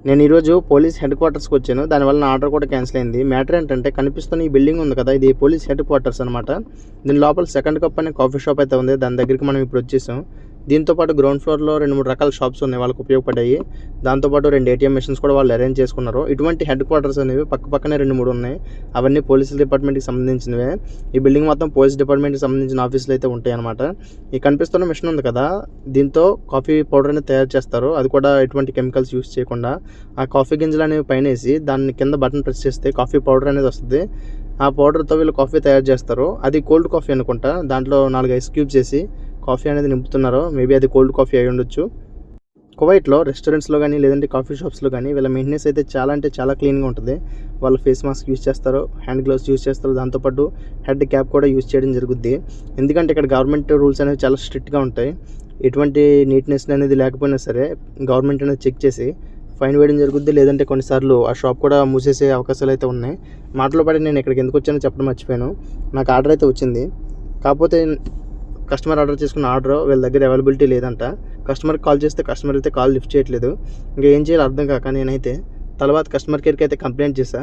నేను ఈరోజు police head క్వార్టర్స్కి వచ్చాను. దానివల్ల నా ఆర్డర్ కూడా క్యాన్సిల్ అయింది. మ్యాటర్ ఏంటంటే కనిపిస్తున్న ఈ బిల్డింగ్ ఉంది కదా, ఇది పోలీస్ హెడ్ క్వార్టర్స్ అనమాట. దీని లోపల సెకండ్ కప్ అనే కాఫీ షాప్ అయితే ఉంది. దాని దగ్గరికి మనం ఇప్పుడు వచ్చేసాం. దీంతోపాటు గ్రౌండ్ ఫ్లోర్లో 2-3 రకాల షాప్స్ ఉన్నాయి వాళ్ళకి ఉపయోగపడ్డాయి. దాంతోపాటు 2 ATM మెషిన్స్ కూడా వాళ్ళు అరేంజ్ చేసుకున్నారు. ఇటువంటి హెడ్ క్వార్టర్స్ అనేవి పక్కనే 2-3 ఉన్నాయి. అవన్నీ పోలీస్ డిపార్ట్మెంట్కి సంబంధించినవే. ఈ బిల్డింగ్ మొత్తం పోలీస్ డిపార్ట్మెంట్కి సంబంధించిన ఆఫీసులు అయితే ఉంటాయి అనమాట. ఈ కనిపిస్తున్న మిషన్ ఉంది కదా, దీంతో కాఫీ పౌడర్ అనేది తయారు చేస్తారు. అది కూడా ఎటువంటి కెమికల్స్ యూస్ చేయకుండా. ఆ కాఫీ గింజలు అనేవి పైన వేసి దాన్ని కింద బటన్ ప్రెస్ చేస్తే కాఫీ పౌడర్ అనేది వస్తుంది. ఆ పౌడర్తో వీళ్ళు కాఫీ తయారు చేస్తారు. అది కోల్డ్ కాఫీ అనుకుంటా. దాంట్లో 4 ఐస్ క్యూబ్స్ వేసి కాఫీ అనేది నింపుతున్నారు. మేబీ అది కోల్డ్ కాఫీ అయి ఉండొచ్చు. కువైట్లో రెస్టారెంట్స్లో కానీ లేదంటే కాఫీ షాప్స్లో కానీ వీళ్ళ మెయింటెనెన్స్ అయితే చాలా అంటే చాలా క్లీన్గా ఉంటుంది. వాళ్ళు ఫేస్ మాస్క్ యూస్ చేస్తారు, హ్యాండ్ గ్లౌస్ యూస్ చేస్తారు, దాంతోపాటు హెడ్ క్యాప్ కూడా యూస్ చేయడం జరుగుద్ది. ఎందుకంటే ఇక్కడ గవర్నమెంట్ రూల్స్ అనేవి చాలా స్ట్రిక్ట్గా ఉంటాయి. ఎటువంటి నీట్నెస్ అనేది లేకపోయినా సరే గవర్నమెంట్ అనేది చెక్ చేసి ఫైన్ వేయడం జరుగుద్ది. లేదంటే కొన్నిసార్లు ఆ షాప్ కూడా మూసేసే అవకాశాలు అయితే ఉన్నాయి. మాటలో పడి నేను ఇక్కడికి ఎందుకు వచ్చానో చెప్పడం మర్చిపోయాను. నాకు ఆర్డర్ అయితే వచ్చింది. కాకపోతే కస్టమర్ ఆర్డర్ చేసుకున్న ఆర్డర్ వీళ్ళ దగ్గర అవైలబిలిటీ లేదంట. కస్టమర్కి కాల్ చేస్తే కస్టమర్ అయితే కాల్ లిఫ్ట్ చేయట్లేదు. ఇంకా ఏం చేయాలో అర్థం కాక నేనైతే తలబాత్ కస్టమర్ కేర్కి అయితే కంప్లైంట్ చేశా.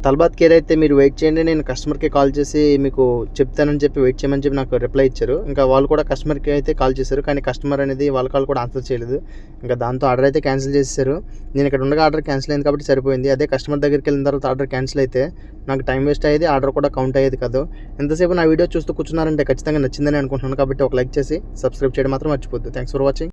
తలబాత్ కేర్ అయితే మీరు వెయిట్ చేయండి, నేను కస్టమర్కి కాల్ చేసి మీకు చెప్తానని చెప్పి వెయిట్ చేయమని చెప్పి నాకు రిప్లై ఇచ్చారు. ఇంకా వాళ్ళు కూడా కస్టమర్కి అయితే కాల్ చేశారు, కానీ కస్టమర్ అనేది వాళ్ళ కాల్ కూడా ఆన్సర్ చేయలేదు. ఇంకా దాంతో ఆర్డర్ అయితే క్యాన్సిల్ చేసేసారు. నేను ఇక్కడ ఉండగా ఆర్డర్ క్యాన్సిల్ అయింది కాబట్టి సరిపోయింది. అదే కస్టమర్ దగ్గరికి వెళ్ళిన తర్వాత ఆర్డర్ క్యాన్సిల్ అయితే నాకు టైం వేస్ట్ అయ్యేది, ఆర్డర్ కూడా కౌంట్ అయ్యేది కాదు. ఎంతసేపు నా వీడియో చూస్తూ కూర్చున్నారంటే ఖచ్చితంగా నచ్చిందని అనుకుంటున్నాను. కాబట్టి ఒక లైక్ చేసి సబ్స్క్రైబ్ చేయడం మాత్రం మర్చిపోద్దు. Thanks for watching.